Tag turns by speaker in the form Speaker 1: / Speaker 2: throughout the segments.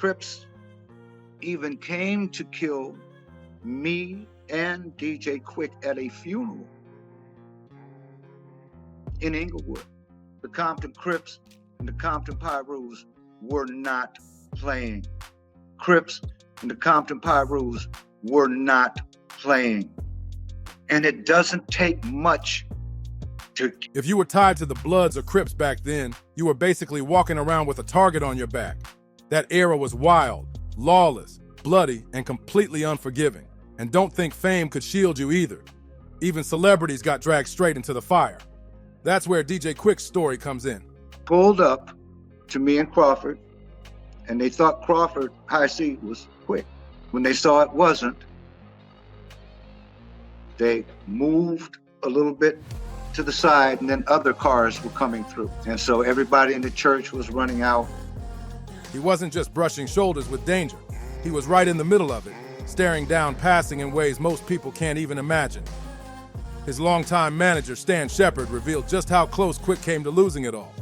Speaker 1: Crips even came to kill me and DJ Quik at a funeral in Inglewood. The Compton Crips and the Compton Pyrus were not playing. Crips and the Compton Pyrus were not playing. And it doesn't take much to...
Speaker 2: If you were tied to the Bloods or Crips back then, you were basically walking around with a target on your back. That era was wild, lawless, bloody, and completely unforgiving. And don't think fame could shield you either. Even celebrities got dragged straight into the fire. That's where DJ Quik's story comes in.
Speaker 1: Pulled up to me and Crawford, and they thought Crawford High C was Quik. When they saw it wasn't, they moved a little bit to the side, and then other cars were coming through. And so everybody in the church was running out.
Speaker 2: He wasn't just brushing shoulders with danger. He was right in the middle of it, staring down, passing in ways most people can't even imagine. His longtime manager, Stan Shepard, revealed just how close Quik came to losing it all.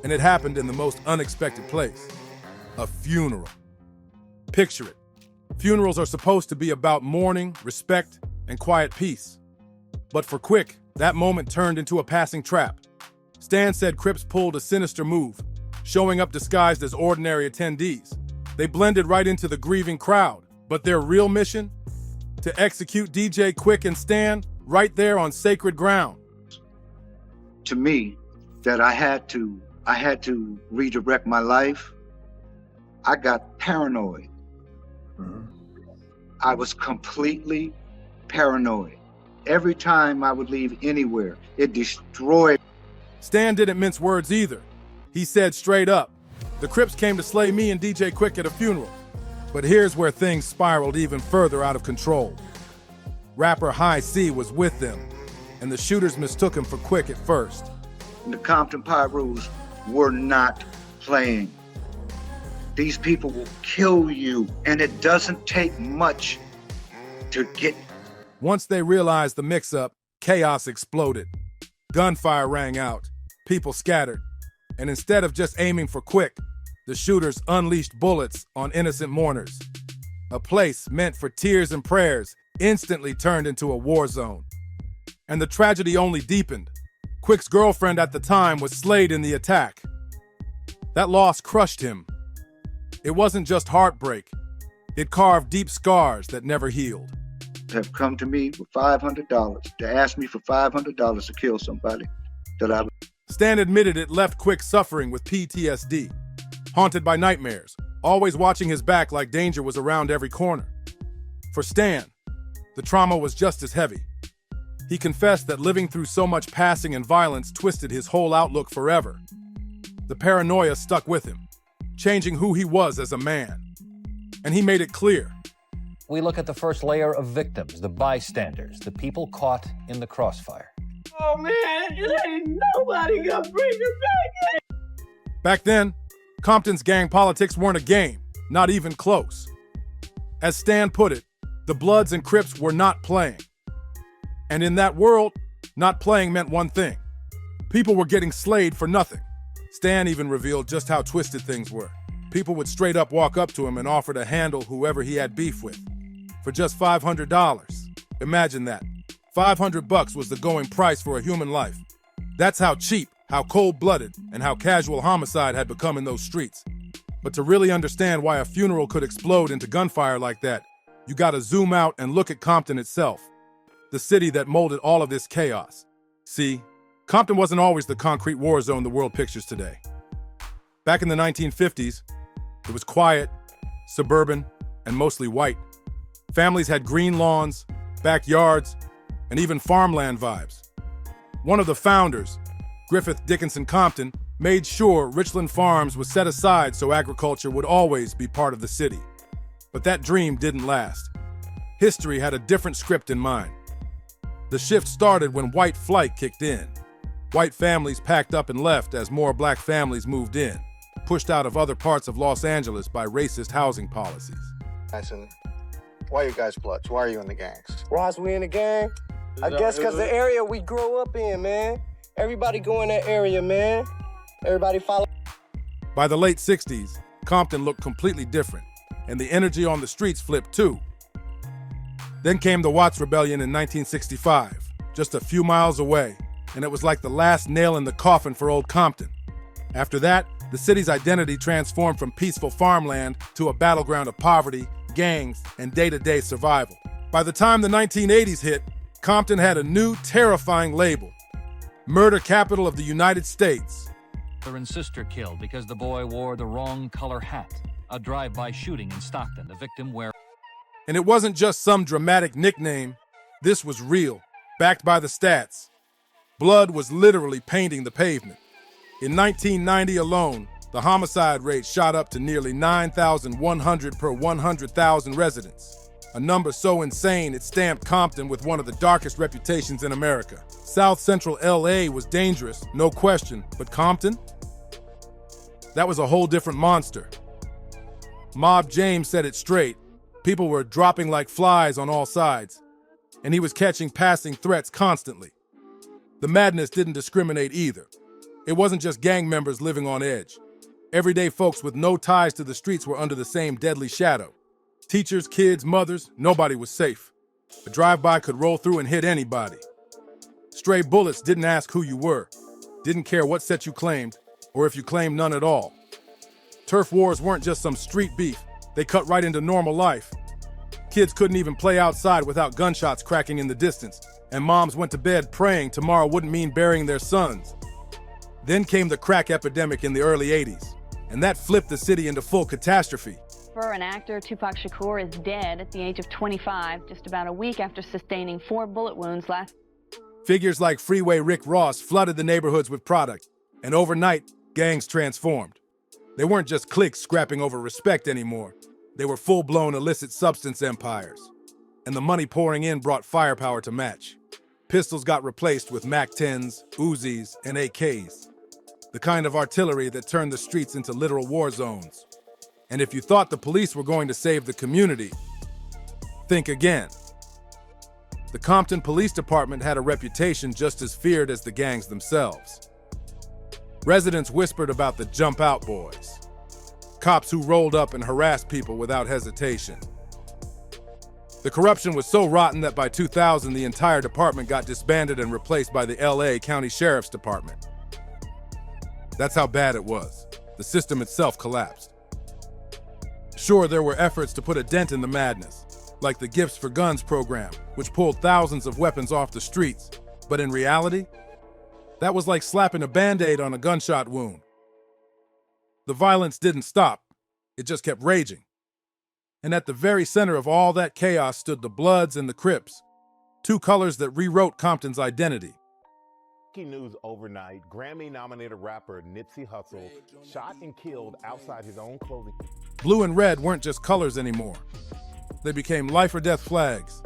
Speaker 2: And it happened in the most unexpected place, a funeral. Picture it. Funerals are supposed to be about mourning, respect, and quiet peace. But for Quik, that moment turned into a passing trap. Stan said Crips pulled a sinister move, showing up disguised as ordinary attendees. They blended right into the grieving crowd, but their real mission? To execute DJ Quik and Stan right there on sacred ground.
Speaker 1: To me, that I had to redirect my life. I got paranoid. I was completely paranoid. Every time I would leave anywhere, it destroyed.
Speaker 2: Stan didn't mince words either. He said straight up, the Crips came to slay me and DJ Quik at a funeral. But here's where things spiraled even further out of control. Rapper High C was with them, and the shooters mistook him for Quik at first.
Speaker 1: The Compton Pyrus were not playing. These people will kill you, and it doesn't take much to get.
Speaker 2: Once they realized the mix-up, chaos exploded. Gunfire rang out, people scattered, and instead of just aiming for Quik, the shooters unleashed bullets on innocent mourners. A place meant for tears and prayers instantly turned into a war zone. And the tragedy only deepened. Quik's girlfriend at the time was slayed in the attack. That loss crushed him. It wasn't just heartbreak. It carved deep scars that never healed.
Speaker 1: Have come to me with $500 to ask me for $500 to kill somebody that I...
Speaker 2: Stan admitted it left Quik suffering with PTSD, haunted by nightmares, always watching his back like danger was around every corner. For Stan, the trauma was just as heavy. He confessed that living through so much passing and violence twisted his whole outlook forever. The paranoia stuck with him, changing who he was as a man. And he made it clear.
Speaker 3: We look at the first layer of victims, the bystanders, the people caught in the crossfire.
Speaker 4: Oh man, it ain't nobody gonna bring her back.
Speaker 2: Back then, Compton's gang politics weren't a game, not even close. As Stan put it, the Bloods and Crips were not playing. And in that world, not playing meant one thing. People were getting slayed for nothing. Stan even revealed just how twisted things were. People would straight up walk up to him and offer to handle whoever he had beef with for just $500. Imagine that. $500 was the going price for a human life. That's how cheap, how cold-blooded, and how casual homicide had become in those streets. But to really understand why a funeral could explode into gunfire like that, you gotta zoom out and look at Compton itself, the city that molded all of this chaos. See, Compton wasn't always the concrete war zone the world pictures today. Back in the 1950s, it was quiet, suburban, and mostly white. Families had green lawns, backyards, and even farmland vibes. One of the founders, Griffith Dickinson Compton, made sure Richland Farms was set aside so agriculture would always be part of the city. But that dream didn't last. History had a different script in mind. The shift started when white flight kicked in. White families packed up and left as more black families moved in, pushed out of other parts of Los Angeles by racist housing policies.
Speaker 5: Why you guys Bloods? Why are you in the gangs?
Speaker 6: Why's we in the gang? I guess because the area we grew up in, man. Everybody go in that area, man. Everybody follow.
Speaker 2: By the late 60s, Compton looked completely different, and the energy on the streets flipped too. Then came the Watts Rebellion in 1965, just a few miles away, and it was like the last nail in the coffin for old Compton. After that, the city's identity transformed from peaceful farmland to a battleground of poverty, gangs, and day-to-day survival. By the time the 1980s hit, Compton had a new, terrifying label: murder capital of the United States.
Speaker 3: Brother and sister killed because the boy wore the wrong color hat. A drive-by shooting in Stockton, the victim wearing...
Speaker 2: And it wasn't just some dramatic nickname. This was real, backed by the stats. Blood was literally painting the pavement. In 1990 alone, the homicide rate shot up to nearly 9,100 per 100,000 residents, a number so insane it stamped Compton with one of the darkest reputations in America. South Central LA was dangerous, no question, but Compton? That was a whole different monster. Mob James said it straight. People were dropping like flies on all sides, and he was catching passing threats constantly. The madness didn't discriminate either. It wasn't just gang members living on edge. Everyday folks with no ties to the streets were under the same deadly shadow. Teachers, kids, mothers, nobody was safe. A drive-by could roll through and hit anybody. Stray bullets didn't ask who you were, didn't care what set you claimed, or if you claimed none at all. Turf wars weren't just some street beef. They cut right into normal life. Kids couldn't even play outside without gunshots cracking in the distance, and moms went to bed praying tomorrow wouldn't mean burying their sons. Then came the crack epidemic in the early 80s, and that flipped the city into full catastrophe.
Speaker 7: And actor Tupac Shakur is dead at the age of 25, just about a week after sustaining 4 bullet wounds last.
Speaker 2: Figures like Freeway Rick Ross flooded the neighborhoods with product, and overnight, gangs transformed. They weren't just cliques scrapping over respect anymore. They were full-blown illicit substance empires. And the money pouring in brought firepower to match. Pistols got replaced with MAC-10s, Uzis, and AKs. The kind of artillery that turned the streets into literal war zones. And if you thought the police were going to save the community, think again. The Compton Police Department had a reputation just as feared as the gangs themselves. Residents whispered about the Jump Out Boys, cops who rolled up and harassed people without hesitation. The corruption was so rotten that by 2000, the entire department got disbanded and replaced by the LA County Sheriff's Department. That's how bad it was. The system itself collapsed. Sure, there were efforts to put a dent in the madness, like the Gifts for Guns program, which pulled thousands of weapons off the streets. But in reality, that was like slapping a Band-Aid on a gunshot wound. The violence didn't stop. It just kept raging. And at the very center of all that chaos stood the Bloods and the Crips, two colors that rewrote Compton's identity.
Speaker 8: News overnight, Grammy-nominated rapper Nipsey Hussle shot and killed outside his own clothing.
Speaker 2: Blue and red weren't just colors anymore. They became life-or-death flags,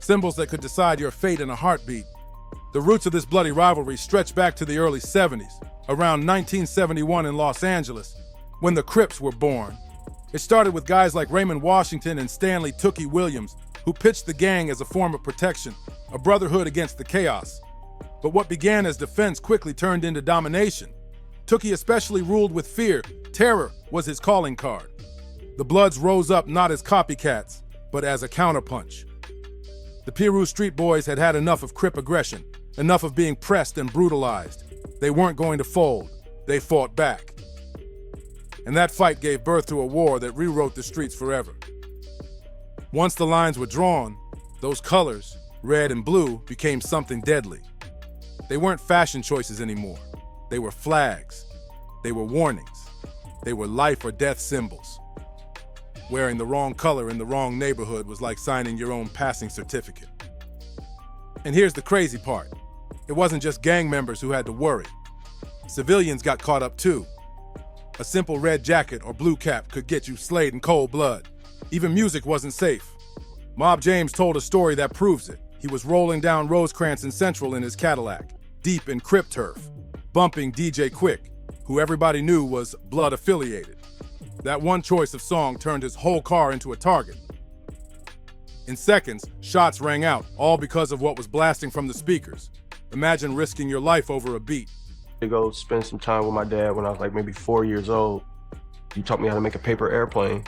Speaker 2: symbols that could decide your fate in a heartbeat. The roots of this bloody rivalry stretch back to the early 70s, around 1971 in Los Angeles, when the Crips were born. It started with guys like Raymond Washington and Stanley Tookie Williams, who pitched the gang as a form of protection, a brotherhood against the chaos. But what began as defense quickly turned into domination. Tookie especially ruled with fear. Terror was his calling card. The Bloods rose up not as copycats, but as a counterpunch. The Piru Street Boys had had enough of Crip aggression, enough of being pressed and brutalized. They weren't going to fold. They fought back. And that fight gave birth to a war that rewrote the streets forever. Once the lines were drawn, those colors, red and blue, became something deadly. They weren't fashion choices anymore. They were flags. They were warnings. They were life or death symbols. Wearing the wrong color in the wrong neighborhood was like signing your own passing certificate. And here's the crazy part. It wasn't just gang members who had to worry. Civilians got caught up too. A simple red jacket or blue cap could get you slayed in cold blood. Even music wasn't safe. Mob James told a story that proves it. He was rolling down Rosecrans and Central in his Cadillac, deep in Crip turf, bumping DJ Quik, who everybody knew was Blood affiliated. That one choice of song turned his whole car into a target. In seconds, shots rang out, all because of what was blasting from the speakers. Imagine risking your life over a beat.
Speaker 9: To go spend some time with my dad when I was like maybe 4 years old. You taught me how to make a paper airplane.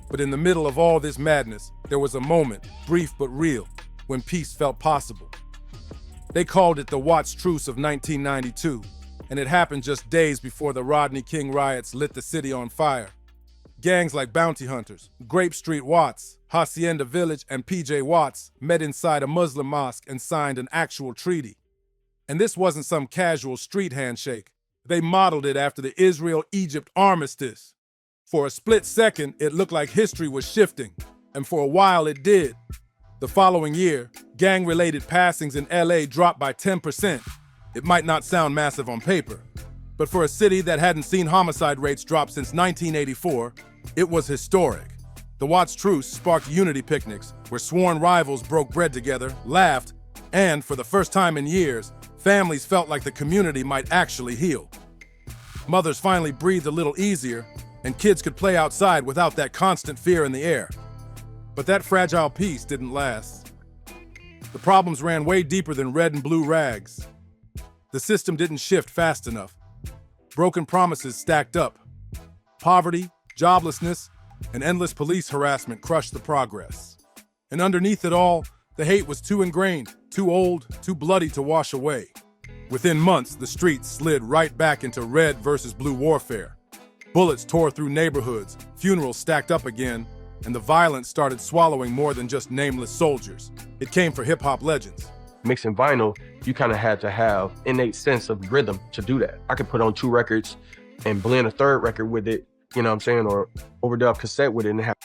Speaker 2: But in the middle of all this madness, there was a moment, brief but real, when peace felt possible. They called it the Watts Truce of 1992, and it happened just days before the Rodney King riots lit the city on fire. Gangs like Bounty Hunters, Grape Street Watts, Hacienda Village, and PJ Watts met inside a Muslim mosque and signed an actual treaty. And this wasn't some casual street handshake. They modeled it after the Israel-Egypt armistice. For a split second, it looked like history was shifting, and for a while it did. The following year, gang-related passings in LA dropped by 10%. It might not sound massive on paper, but for a city that hadn't seen homicide rates drop since 1984, it was historic. The Watts Truce sparked unity picnics, where sworn rivals broke bread together, laughed, and for the first time in years, families felt like the community might actually heal. Mothers finally breathed a little easier, and kids could play outside without that constant fear in the air. But that fragile peace didn't last. The problems ran way deeper than red and blue rags. The system didn't shift fast enough. Broken promises stacked up. Poverty, joblessness, and endless police harassment crushed the progress. And underneath it all, the hate was too ingrained, too old, too bloody to wash away. Within months, the streets slid right back into red versus blue warfare. Bullets tore through neighborhoods, funerals stacked up again, and the violence started swallowing more than just nameless soldiers. It came for hip-hop legends.
Speaker 9: Mixing vinyl, you kind of had to have innate sense of rhythm to do that. I could put on 2 records and blend a 3rd record with it, you know what I'm saying, or overdub cassette with it and have.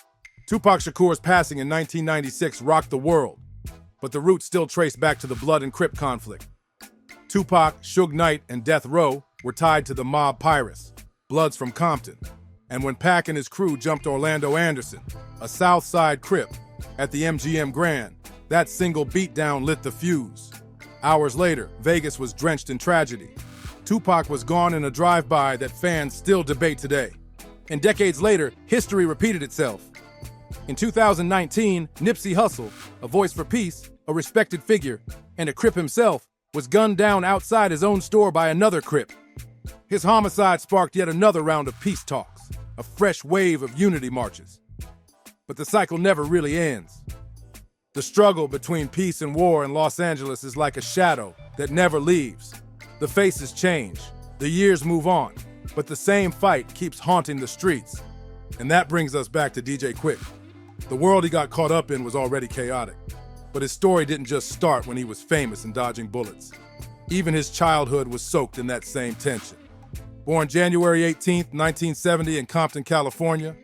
Speaker 2: Tupac Shakur's passing in 1996 rocked the world, but the roots still trace back to the Blood and Crip conflict. Tupac, Suge Knight, and Death Row were tied to the mob Pirates, Bloods from Compton. And when Pac and his crew jumped Orlando Anderson, a South Side Crip, at the MGM Grand, that single beatdown lit the fuse. Hours later, Vegas was drenched in tragedy. Tupac was gone in a drive-by that fans still debate today. And decades later, history repeated itself. In 2019, Nipsey Hussle, a voice for peace, a respected figure, and a Crip himself, was gunned down outside his own store by another Crip. His homicide sparked yet another round of peace talks, a fresh wave of unity marches. But the cycle never really ends. The struggle between peace and war in Los Angeles is like a shadow that never leaves. The faces change, the years move on, but the same fight keeps haunting the streets. And that brings us back to DJ Quik. The world he got caught up in was already chaotic, but his story didn't just start when he was famous and dodging bullets. Even his childhood was soaked in that same tension. Born January 18, 1970 in Compton, California,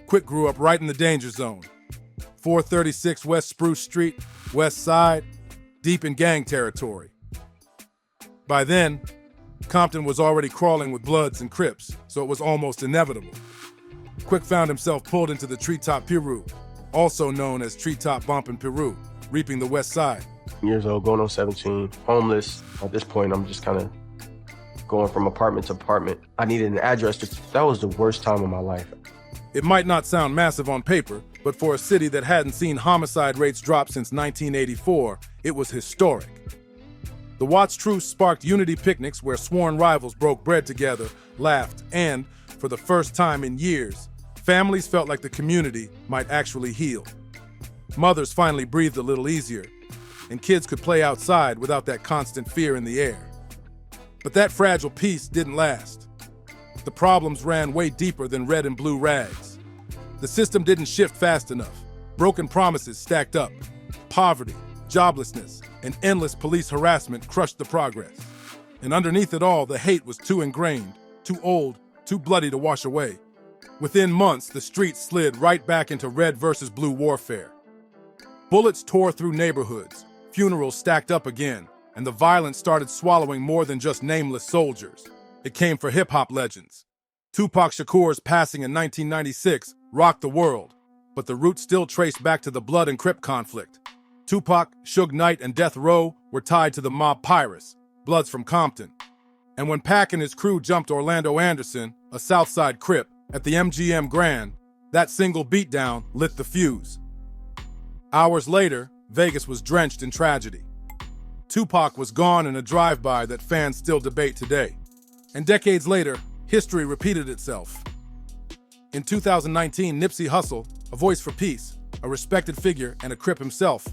Speaker 2: Quik grew up right in the danger zone. 436 West Spruce Street, West Side, deep in gang territory. By then, Compton was already crawling with Bloods and Crips, so it was almost inevitable. Quik found himself pulled into the Treetop Piru, also known as Treetop Bumpin' Piru, reaping the West Side.
Speaker 9: Years old, going on 17, homeless. At this point, I'm just kind of going from apartment to apartment. I needed an address. That was the worst time of my life.
Speaker 2: It might not sound massive on paper, but for a city that hadn't seen homicide rates drop since 1984, it was historic. The Watts Truce sparked unity picnics where sworn rivals broke bread together, laughed, and, for the first time in years, families felt like the community might actually heal. Mothers finally breathed a little easier, and kids could play outside without that constant fear in the air. But that fragile peace didn't last. The problems ran way deeper than red and blue rags. The system didn't shift fast enough. Broken promises stacked up. Poverty, joblessness, and endless police harassment crushed the progress. And underneath it all, the hate was too ingrained, too old, too bloody to wash away. Within months, the streets slid right back into red versus blue warfare. Bullets tore through neighborhoods, funerals stacked up again, and the violence started swallowing more than just nameless soldiers. It came for hip-hop legends. Tupac Shakur's passing in 1996 rocked the world, but the roots still traced back to the Blood and Crip conflict. Tupac, Suge Knight, and Death Row were tied to the mob Pirates, Bloods from Compton. And when Pac and his crew jumped Orlando Anderson, a South Side Crip, at the MGM Grand, that single beatdown lit the fuse. Hours later, Vegas was drenched in tragedy. Tupac was gone in a drive-by that fans still debate today. And decades later, history repeated itself. In 2019, Nipsey Hussle, a voice for peace, a respected figure and a Crip himself,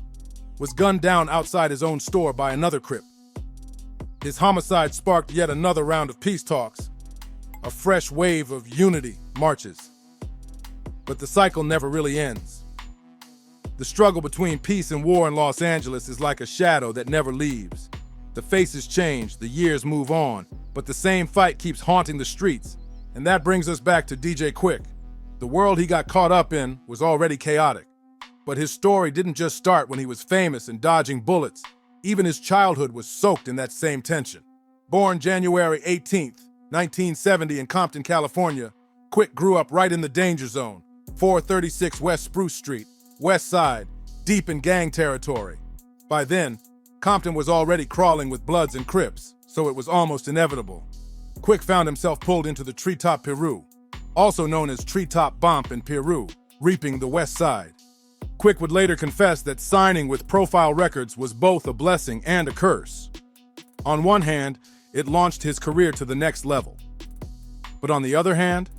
Speaker 2: was gunned down outside his own store by another Crip. His homicide sparked yet another round of peace talks, a fresh wave of unity marches. But the cycle never really ends. The struggle between peace and war in Los Angeles is like a shadow that never leaves. The faces change, the years move on, but the same fight keeps haunting the streets. And that brings us back to DJ Quik. The world he got caught up in was already chaotic. But his story didn't just start when he was famous and dodging bullets. Even his childhood was soaked in that same tension. Born January 18th, 1970 in Compton, California, Quik grew up right in the danger zone, 436 West Spruce Street, West Side, deep in gang territory. By then, Compton was already crawling with Bloods and Crips, so it was almost inevitable. Quik found himself pulled into the Treetop Peru, also known as Treetop Bomp in Peru, reaping the West Side. Quik would later confess that signing with Profile Records was both a blessing and a curse. On one hand, it launched his career to the next level. But on the other hand,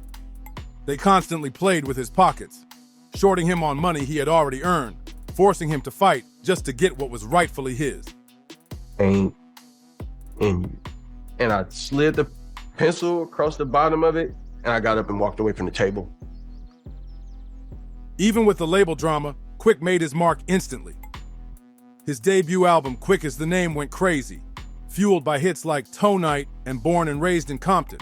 Speaker 2: they constantly played with his pockets, shorting him on money he had already earned, forcing him to fight just to get what was rightfully his.
Speaker 9: Ain't in you. And I slid the pencil across the bottom of it, and I got up and walked away from the table.
Speaker 2: Even with the label drama, Quik made his mark instantly. His debut album, Quik Is the Name, went crazy, fueled by hits like Toe Night and Born and Raised in Compton.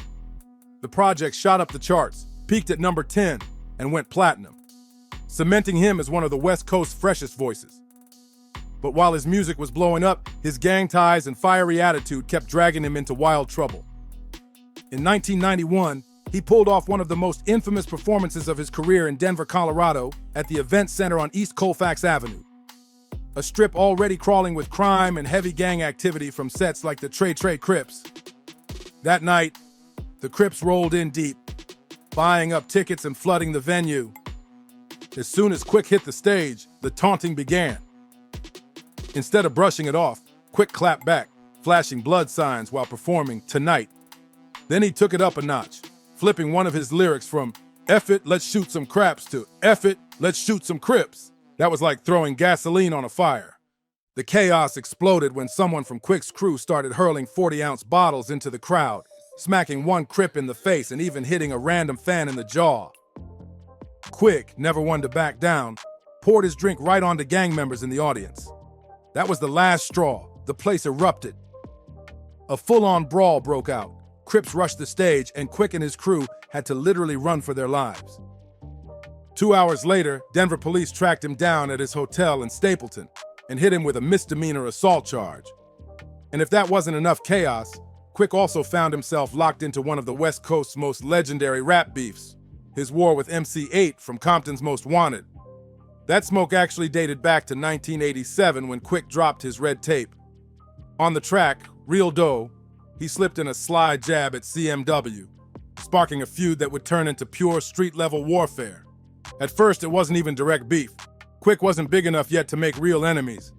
Speaker 2: The project shot up the charts, peaked at number 10, and went platinum, cementing him as one of the West Coast's freshest voices. But while his music was blowing up, his gang ties and fiery attitude kept dragging him into wild trouble. In 1991, he pulled off one of the most infamous performances of his career in Denver, Colorado, at the Event Center on East Colfax Avenue, a strip already crawling with crime and heavy gang activity from sets like the Trey Crips. That night, the Crips rolled in deep, buying up tickets and flooding the venue. As soon as Quik hit the stage, the taunting began. Instead of brushing it off, Quik clapped back, flashing blood signs while performing Tonight. Then he took it up a notch, flipping one of his lyrics from "F it, let's shoot some craps" to "F it, let's shoot some Crips." That was like throwing gasoline on a fire. The chaos exploded when someone from Quik's crew started hurling 40-ounce bottles into the crowd, smacking one Crip in the face and even hitting a random fan in the jaw. Quik, never one to back down, poured his drink right onto gang members in the audience. That was the last straw. The place erupted. A full-on brawl broke out. Crips rushed the stage, and Quik and his crew had to literally run for their lives. 2 hours later, Denver police tracked him down at his hotel in Stapleton and hit him with a misdemeanor assault charge. And if that wasn't enough chaos, Quik also found himself locked into one of the West Coast's most legendary rap beefs, his war with MC8 from Compton's Most Wanted. That smoke actually dated back to 1987 when Quik dropped his Red Tape. On the track, Real Dough, he slipped in a sly jab at CMW, sparking a feud that would turn into pure street-level warfare. At first, it wasn't even direct beef. Quik wasn't big enough yet to make real enemies.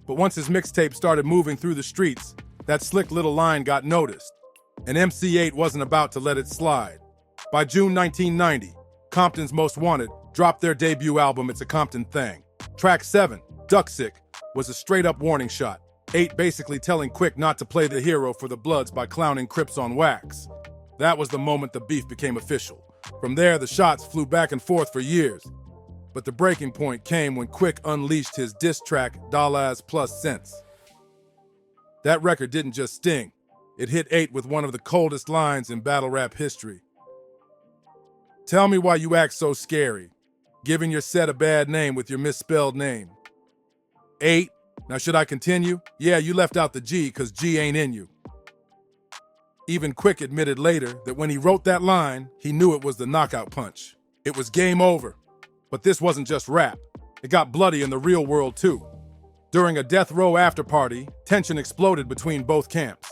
Speaker 2: But once his mixtape started moving through the streets, that slick little line got noticed, and MC8 wasn't about to let it slide. By June 1990, Compton's Most Wanted dropped their debut album, It's a Compton Thing. Track 7, Duck Sick, was a straight-up warning shot, 8 basically telling Quik not to play the hero for the Bloods by clowning Crips on wax. That was the moment the beef became official. From there, the shots flew back and forth for years. But the breaking point came when Quik unleashed his diss track, Dollars Plus Cents. That record didn't just sting. It hit 8 with one of the coldest lines in battle rap history. Tell me why you act so scary, giving your set a bad name with your misspelled name. 8, now should I continue? Yeah, you left out the G because G ain't in you. Even Quik admitted later that when he wrote that line, he knew it was the knockout punch. It was game over. But this wasn't just rap. It got bloody in the real world too. During a death row after party, tension exploded between both camps.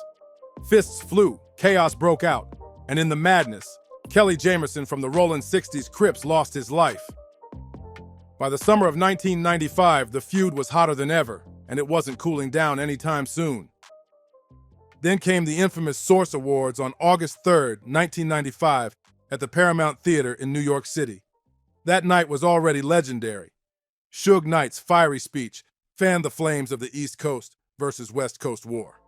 Speaker 2: Fists flew, chaos broke out, and in the madness, Kelly Jamerson from the Rollin' 60s Crips lost his life. By the summer of 1995, the feud was hotter than ever, and it wasn't cooling down anytime soon. Then came the infamous Source Awards on August 3rd, 1995, at the Paramount Theater in New York City. That night was already legendary. Suge Knight's fiery speech fanned the flames of the East Coast versus West Coast war.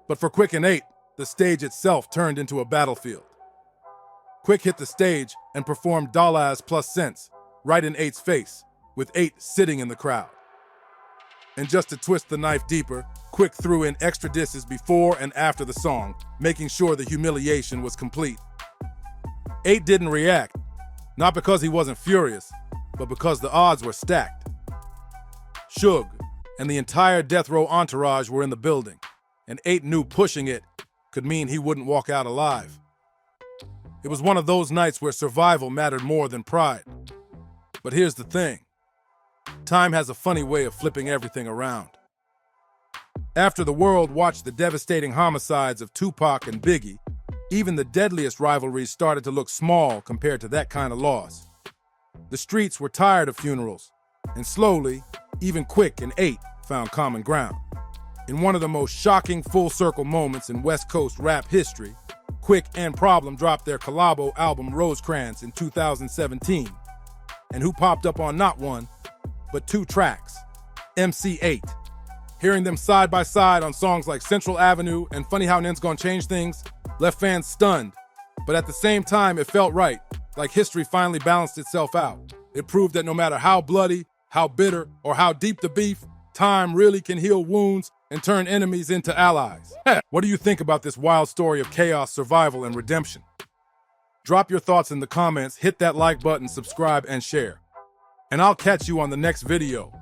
Speaker 2: But for Quik and 8, the stage itself turned into a battlefield. Quik hit the stage and performed Dollars plus Cents right in 8's face, with 8 sitting in the crowd. And just to twist the knife deeper, Quik threw in extra disses before and after the song, making sure the humiliation was complete. 8 didn't react, not because he wasn't furious, but because the odds were stacked. Suge and the entire Death Row entourage were in the building, and 8 knew pushing it could mean he wouldn't walk out alive. It was one of those nights where survival mattered more than pride. But here's the thing. Time has a funny way of flipping everything around. After the world watched the devastating homicides of Tupac and Biggie, even the deadliest rivalries started to look small compared to that kind of loss. The streets were tired of funerals, and slowly, even Quik and 8 found common ground. In one of the most shocking full-circle moments in West Coast rap history, Quik and Problem dropped their collabo album Rosecrans in 2017. And who popped up on not one, but 2 tracks, MC8. Hearing them side by side on songs like Central Avenue and Funny How Nin's Gonna Change Things left fans stunned, but at the same time it felt right, like history finally balanced itself out. It proved that no matter how bloody, how bitter, or how deep the beef, time really can heal wounds and turn enemies into allies. What do you think about this wild story of chaos, survival, and redemption? Drop your thoughts in the comments, hit that like button, subscribe, and share. And I'll catch you on the next video.